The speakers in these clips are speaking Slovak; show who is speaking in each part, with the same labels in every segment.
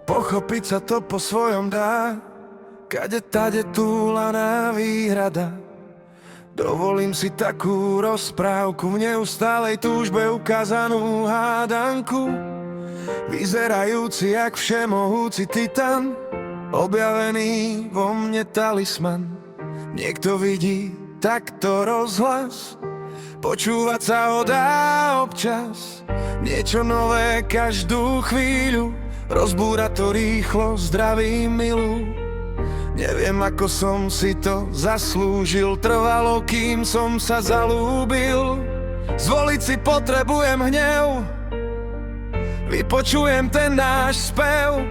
Speaker 1: Pochopiť sa to po svojom dá, kade tade túlaná výhrada. Dovolím si takú rozprávku, v neustálej túžbe ukázanú hádanku. Vyzerajúci jak všemohúci titan, objavený vo mne talisman. Niekto vidí takto rozhlas, počúvať sa ho dá občas. Niečo nové každú chvíľu, rozbúra to rýchlo, zdraví milu. Neviem, ako som si to zaslúžil, trvalo, kým som sa zalúbil. Zvoliť si potrebujem hnev, vypočujem ten náš spev.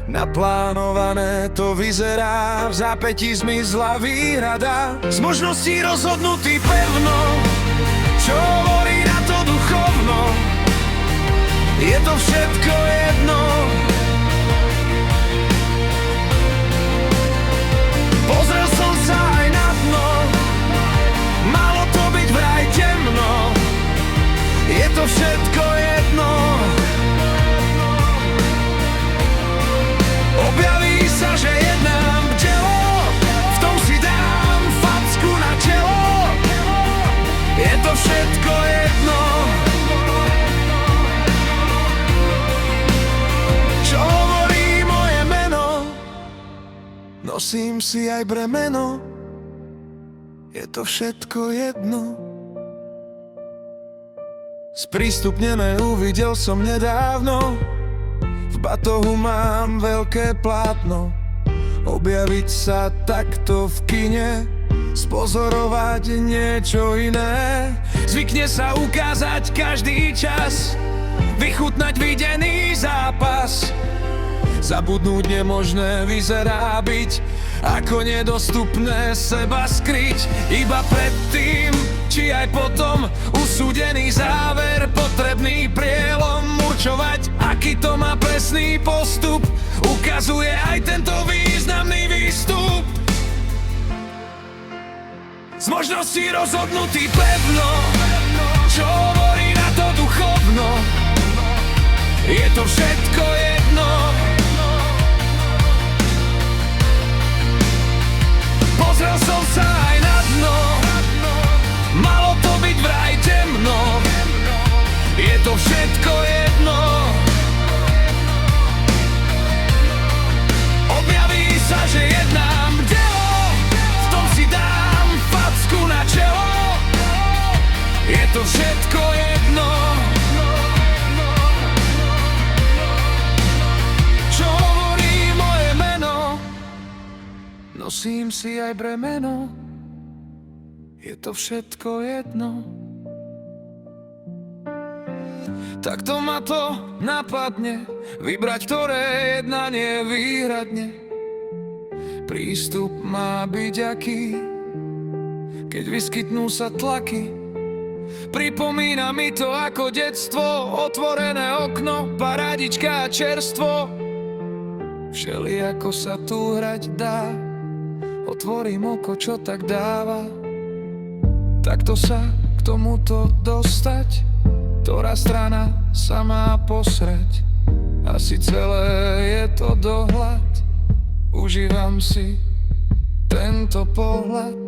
Speaker 1: Naplánované to vyzerá, v zápätí zmizla výhrada. Z možností rozhodnutý pevno, čo hovorí na to duchovno. Je to všetko jedno, pozrel som sa aj na dno, malo to byť vraj temno. Je to všetko jedno, objaví sa, že jednám bdelo, v tom si dám facku na čelo. Je to všetko jedno, čo hovorí moje meno. Nosím si aj bremeno, je to všetko jedno. Sprístupnené uvidel som nedávno, v batohu mám veľké plátno. Objaviť sa takto v kine, spozorovať niečo iné. Zvykne sa ukázať každý čas, vychutnať videný zápas. Zabudnúť nemožné vyzerá byť, ako nedostupné seba skryť. Iba predtým, či aj potom, usúdený záver, potrebný prielom. Určovať, aký to má presný postup, ukazuje aj tento významný výstup. Z možností rozhodnutý pevno, čo hovorí na to duchovno. Je to všetko jedno, pozrel som sa aj na dno, malo to byť vraj temno. Je to všetko jedno, objaví sa, že jednám bdelo, v tom si dám facku na čelo. Je to všetko jedno, čo hovorí moje meno. Nosím si aj bremeno, je to všetko jedno. Takto ma to napadne, vybrať ktoré jednanie výhradne. Prístup má byť aký, keď vyskytnú sa tlaky. Pripomína mi to ako detstvo, otvorené okno, parádička a čerstvo. Všelijako sa tu hrať dá, otvorím oko, čo tak dáva. Takto sa k tomuto dostať, ktorá strana sa má posrať. Asi celé je to dohľad, užívam si tento pohľad.